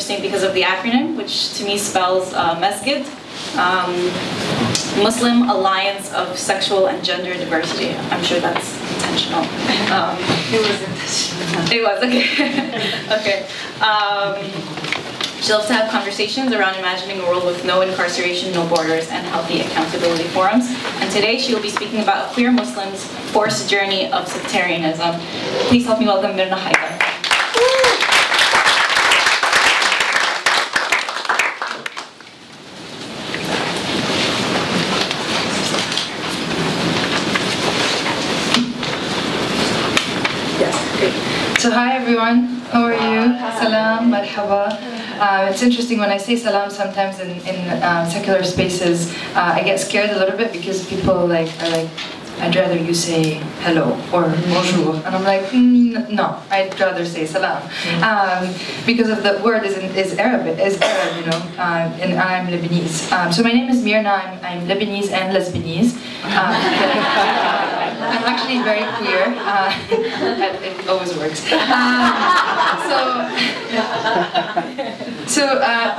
interesting because of the acronym, which to me spells MASGID, Muslim Alliance of Sexual and Gender Diversity. I'm sure that's intentional. It was intentional. It was, okay. Okay. She loves to have conversations around imagining a world with no incarceration, no borders, and healthy accountability forums. And today she will be speaking about queer Muslims' forced journey of sectarianism. Please help me welcome Mirna Haidar. So hi everyone, how are you? Salam, marhaba. It's interesting when I say salam sometimes in secular spaces, I get scared a little bit because people are like, I'd rather you say hello or bonjour, and I'm like, no, I'd rather say salam, because of the word is Arab, you know, and I'm Lebanese. So my name is Mirna. I'm Lebanese and Lesbianese. I'm actually very queer. It always works.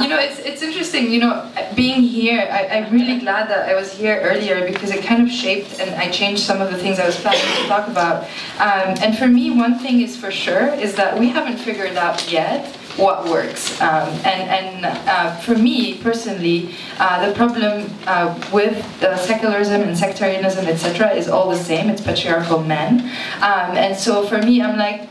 You know, it's interesting. You know, being here, I'm really glad that I was here earlier because it kind of shaped and I changed some of the things I was planning to talk about. And for me, one thing is for sure is that we haven't figured out yet what works. For me personally, the problem with secularism and sectarianism, etc., is all the same. It's patriarchal men. And so for me, I'm like,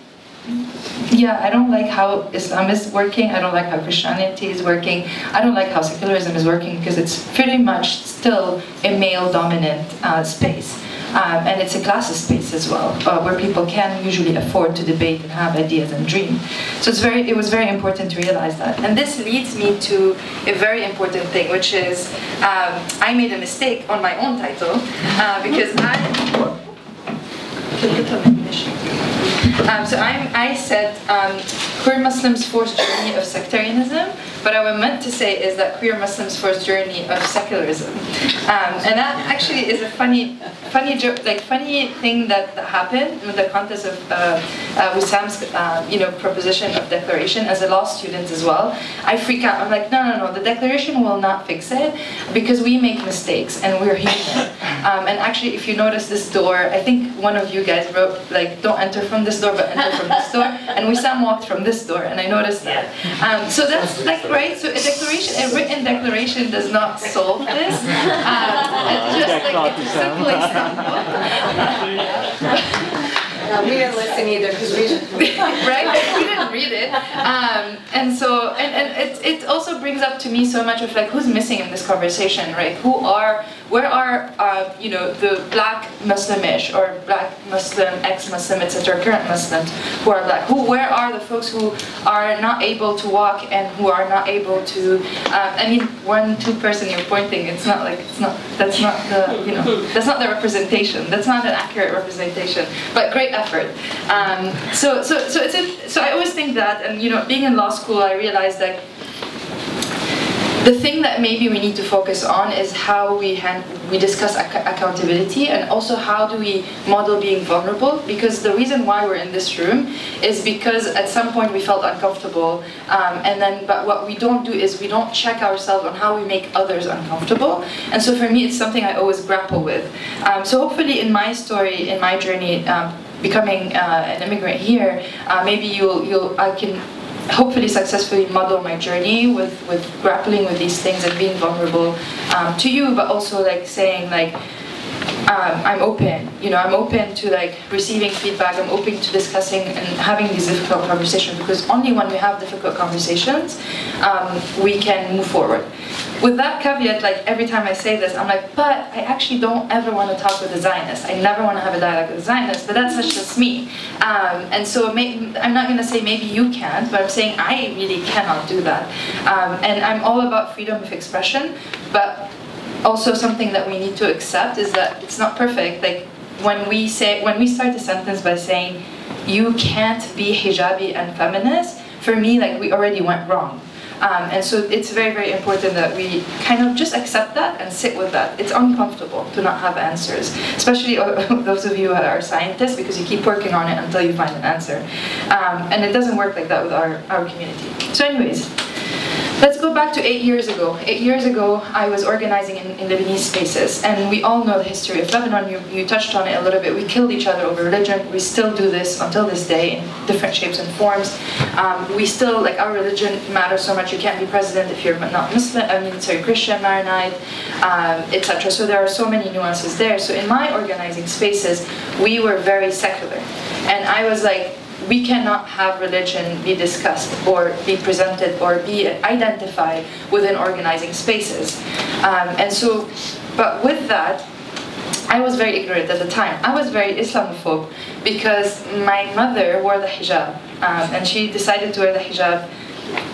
yeah, I don't like how Islam is working, I don't like how Christianity is working, I don't like how secularism is working because it's pretty much still a male-dominant space. And it's a classist space as well, where people can usually afford to debate and have ideas and dream. So it was very important to realize that. And this leads me to a very important thing, which is I made a mistake on my own title because I said queer Muslims' forced journey of sectarianism, but what I meant to say is that queer Muslims' forced journey of secularism. And that actually is a funny joke, like funny thing that happened in the context of Wissam's proposition of declaration as a law student as well. I freak out. I'm like, no, the declaration will not fix it because we make mistakes and we're human. And actually, if you notice this door, I think one of you guys wrote like, don't enter from this door, but enter from this door. And Wissam walked from this door, and I noticed that. So that's like, right? So a written declaration does not solve this. It's just like a simple example. We didn't listen either because we didn't. Right? We didn't read it. And it also brings up to me so much of like who's missing in this conversation, right? Where are the black Muslimish or black Muslim, ex-Muslim, etc., current Muslims who are black? Where are the folks who are not able to walk and who are not able to? I mean, 1-2 person you're pointing. That's not the representation. That's not an accurate representation. But great effort. So I always think that, and being in law school, I realized that the thing that maybe we need to focus on is how we discuss accountability, and also how do we model being vulnerable, because the reason why we're in this room is because at some point we felt uncomfortable, but what we don't do is we don't check ourselves on how we make others uncomfortable. And so for me, it's something I always grapple with. So hopefully in my story, in my journey, becoming an immigrant here, maybe I can hopefully successfully model my journey with grappling with these things and being vulnerable to you, but also like saying like I'm open, I'm open to like receiving feedback, I'm open to discussing and having these difficult conversations, because only when we have difficult conversations we can move forward. With that caveat, like every time I say this, I'm like, but I actually don't ever want to talk with a Zionist. I never want to have a dialogue with a Zionist, but that's just me. And so I'm not going to say maybe you can't, but I'm saying I really cannot do that. And I'm all about freedom of expression, but also something that we need to accept is that it's not perfect. Like when we start a sentence by saying, you can't be hijabi and feminist, for me, like we already went wrong. And so it's very, very important that we kind of just accept that and sit with that. It's uncomfortable to not have answers, especially those of you who are scientists, because you keep working on it until you find an answer. And it doesn't work like that with our community. So anyways, Let's go back to 8 years ago. 8 years ago, I was organizing in Lebanese spaces, and we all know the history of Lebanon. You touched on it a little bit. We killed each other over religion. We still do this until this day in different shapes and forms. We still, like, our religion matters so much. You can't be president if you're not Muslim, Christian, Maronite, etc. So there are so many nuances there. So in my organizing spaces, we were very secular. And I was like, we cannot have religion be discussed or be presented or be identified within organizing spaces. And so, but with that, I was very ignorant at the time. I was very Islamophobe because my mother wore the hijab, and she decided to wear the hijab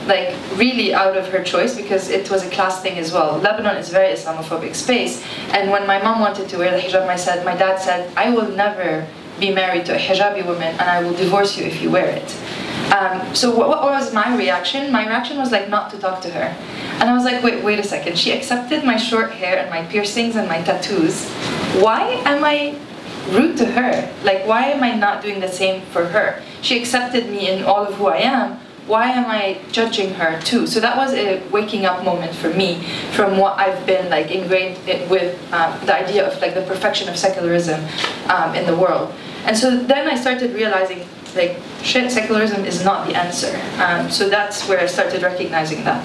like really out of her choice because it was a class thing as well. Lebanon is a very Islamophobic space, and when my mom wanted to wear the hijab, my dad said, I will never be married to a hijabi woman and I will divorce you if you wear it. So what was my reaction? My reaction was like not to talk to her. And I was like, wait a second. She accepted my short hair and my piercings and my tattoos. Why am I rude to her? Like, why am I not doing the same for her? She accepted me in all of who I am. Why am I judging her too? So that was a waking up moment for me from what I've been like ingrained with the idea of like the perfection of secularism in the world. And so then I started realizing like, shit, secularism is not the answer. So that's where I started recognizing that.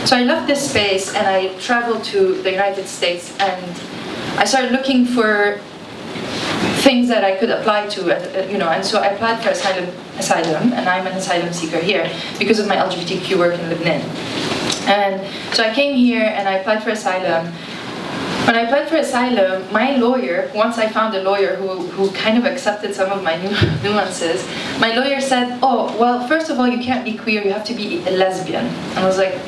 So I left this space and I traveled to the United States and I started looking for things that I could apply to, and so I applied for asylum, and I'm an asylum seeker here because of my LGBTQ work in Lebanon. And so I came here and I applied for asylum. When I applied for asylum, my lawyer, once I found a lawyer who kind of accepted some of my nuances, my lawyer said, oh, well, first of all, you can't be queer, you have to be a lesbian. And I was like,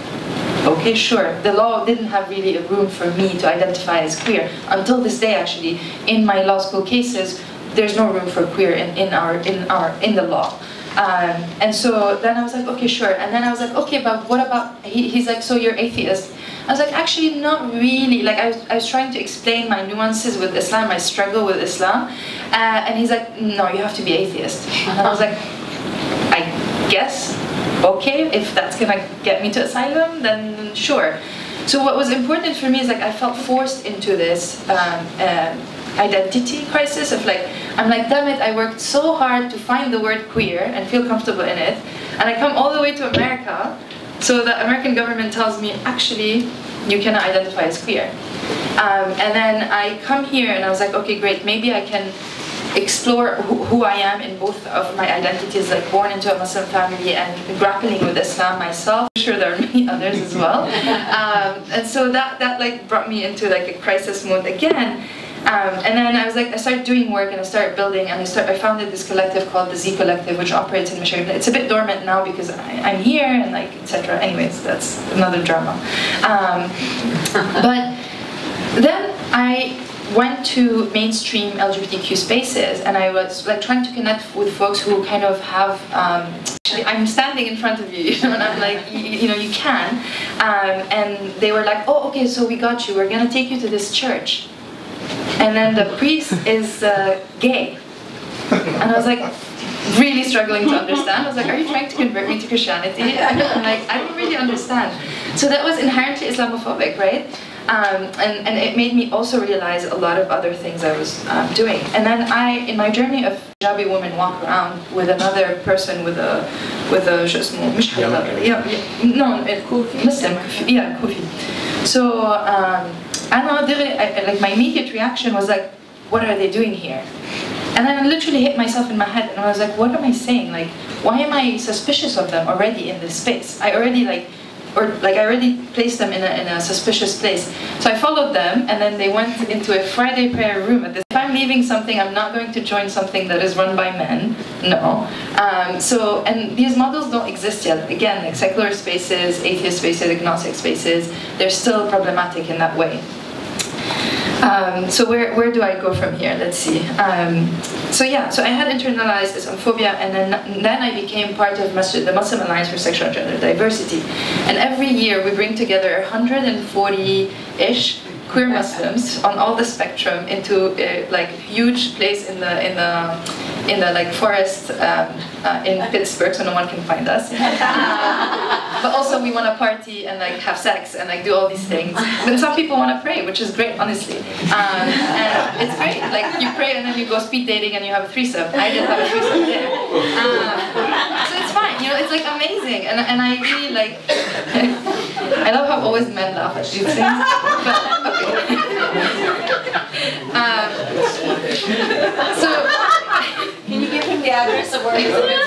okay, sure. The law didn't have really a room for me to identify as queer. Until this day, actually, in my law school cases, there's no room for queer in the law. And so then I was like, okay, sure. And then I was like, okay, but what about, he's like, so you're atheist? I was like, actually, not really. Like, I was trying to explain my nuances with Islam, my struggle with Islam. And he's like, no, you have to be atheist. And I was like, I guess. Okay, if that's gonna get me to asylum, then sure. So what was important for me is like I felt forced into this identity crisis of like, I'm like, damn it, I worked so hard to find the word queer and feel comfortable in it, and I come all the way to America, so the American government tells me, actually, you cannot identify as queer. And then I come here and I was like, okay, great, maybe I can explore who I am in both of my identities, like born into a Muslim family and grappling with Islam myself. I'm sure there are many others as well. And so that like brought me into like a crisis mode again. And then I was like, I started doing work and I started building, and I founded this collective called the Z Collective, which operates in Michigan. It's a bit dormant now because I'm here and like etc. Anyways, that's another drama. But then I went to mainstream LGBTQ spaces, and I was like trying to connect with folks who kind of have. I'm standing in front of you, and I'm like, you can. And they were like, oh, okay, so we got you. We're gonna take you to this church. And then the priest is gay. And I was like, really struggling to understand. I was like, are you trying to convert me to Christianity? I'm like, I don't really understand. So that was inherently Islamophobic, right? And it made me also realize a lot of other things I was doing. And then in my journey of hijabi women walk around with another person with a شو اسمه مش Muslim, yeah, Kufi. So like my immediate reaction was like, what are they doing here? And then I literally hit myself in my head, and I was like, what am I saying? Like, why am I suspicious of them already in this space? I already placed them in a suspicious place. So I followed them, and then they went into a Friday prayer room. If I'm leaving something, I'm not going to join something that is run by men. No. And these models don't exist yet. Again, like secular spaces, atheist spaces, agnostic spaces, they're still problematic in that way. So where do I go from here? Let's see. So I had internalized Islamophobia, and then I became part of the Muslim Alliance for Sexual and Gender Diversity. And every year we bring together 140-ish queer Muslims on all the spectrum into a like huge place in the like forest in Pittsburgh, so no one can find us. But also we want to party and like have sex and like do all these things. Then some people want to pray, which is great, honestly. And it's great. Like you pray and then you go speed dating and you have a threesome. I did have a threesome there. So it's fine. You know, it's like amazing. And I really like. I love how always men laugh at these things. But okay. So. Can you give him the address of where he's living?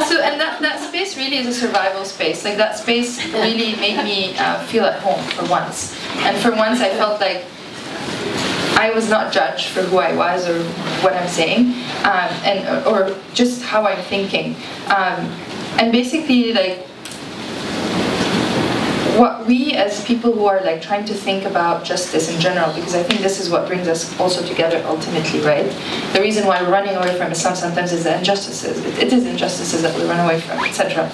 So, and that space really is a survival space. Like that space really made me feel at home for once. And for once I felt like I was not judged for who I was or what I'm saying, or just how I'm thinking. And basically like, what we as people who are like trying to think about justice in general, because I think this is what brings us also together ultimately, right? The reason why we're running away from Islam sometimes is the injustices. It is injustices that we run away from, etc.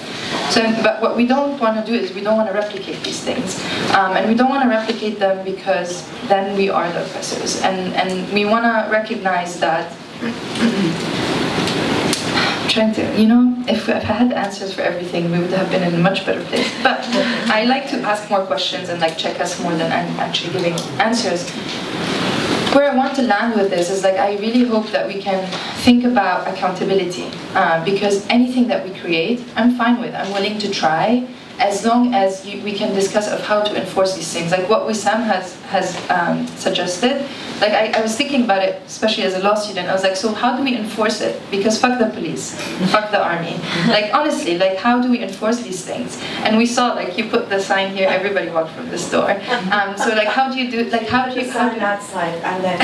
So, but what we don't want to do is we don't want to replicate these things, and we don't want to replicate them because then we are the oppressors, and we want to recognize that. Trying to, you know, if I had answers for everything, we would have been in a much better place. But I like to ask more questions and like check us more than I'm actually giving answers. Where I want to land with this is like, I really hope that we can think about accountability, because anything that we create, I'm fine with. I'm willing to try, as long as we can discuss of how to enforce these things. Like what Wissam has suggested. Like I was thinking about it, especially as a law student. I was like, so how do we enforce it? Because fuck the police, fuck the army. Like honestly, like how do we enforce these things? And we saw like you put the sign here, everybody walked from this door. So like how do you do? Like how do you? Sign outside and then.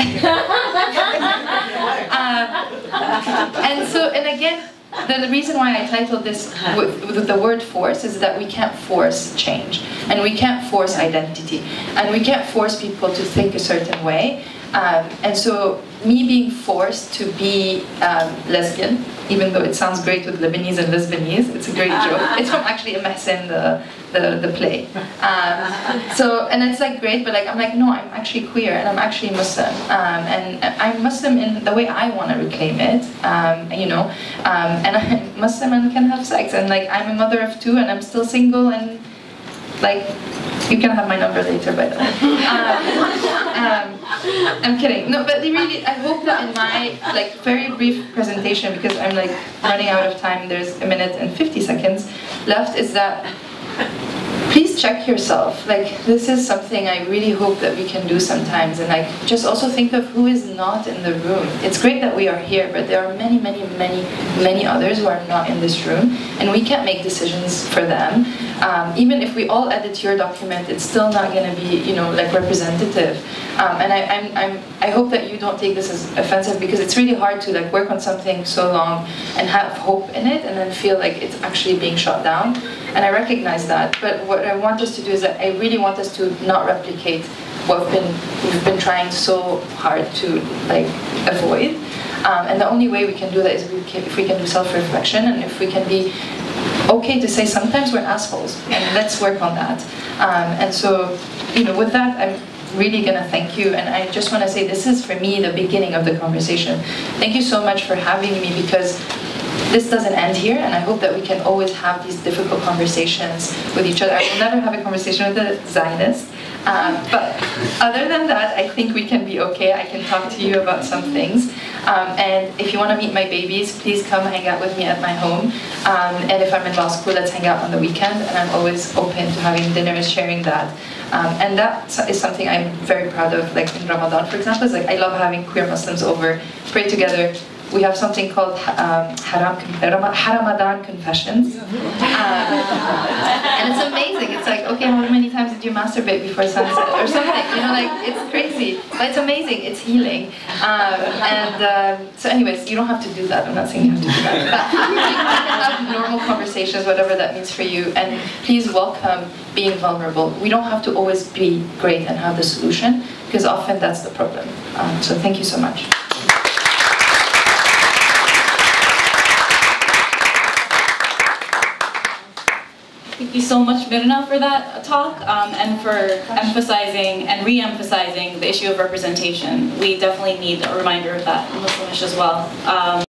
And again. The reason why I titled this with the word force is that we can't force change, and we can't force identity, and we can't force people to think a certain way. And so me being forced to be lesbian, even though it sounds great with Lebanese and Lesbanese, it's a great joke. It's from actually a Mahsen, the play. So, and it's like great, but like I'm like, no, I'm actually queer and I'm actually Muslim. And I'm Muslim in the way I want to reclaim it, you know. And I'm Muslim and can have sex. And like I'm a mother of 2 and I'm still single, and like, you can have my number later, by the way. I'm kidding. No, but really, I hope that in my like very brief presentation, because I'm like running out of time, there's 1 minute and 50 seconds left, is that please check yourself. Like this is something I really hope that we can do sometimes, and like just also think of who is not in the room. It's great that we are here, but there are many, many, many, many others who are not in this room, and we can't make decisions for them. Even if we all edit your document, it's still not going to be, you know, like representative. And I hope that you don't take this as offensive, because it's really hard to like work on something so long and have hope in it, and then feel like it's actually being shot down. And I recognize that. But what I want us to do is that I really want us to not replicate what we've been trying so hard to like avoid. And the only way we can do that is if we can do self-reflection, and if we can be okay to say sometimes we're assholes, and let's work on that. And so, you know, with that, I'm really gonna thank you, and I just want to say this is for me the beginning of the conversation. Thank you so much for having me, because this doesn't end here, and I hope that we can always have these difficult conversations with each other. I will never have a conversation with a Zionist, but other than that, I think we can be okay. I can talk to you about some things. And if you want to meet my babies, please come hang out with me at my home. And if I'm in law school, let's hang out on the weekend, and I'm always open to having dinners, sharing that. And that is something I'm very proud of, like in Ramadan, for example. It's like I love having queer Muslims over, pray together. We have something called Ramadan confessions. And it's amazing. It's like, okay, how many times did you masturbate before sunset? Or something, you know, like, it's crazy. But it's amazing, it's healing. So anyways, you don't have to do that. I'm not saying you have to do that. But you can have normal conversations, whatever that means for you. And please welcome being vulnerable. We don't have to always be great and have the solution, because often that's the problem. So thank you so much. Thank you so much, Mirna, for that talk, and for emphasizing and re-emphasizing the issue of representation. We definitely need a reminder of that in Muslimish as well.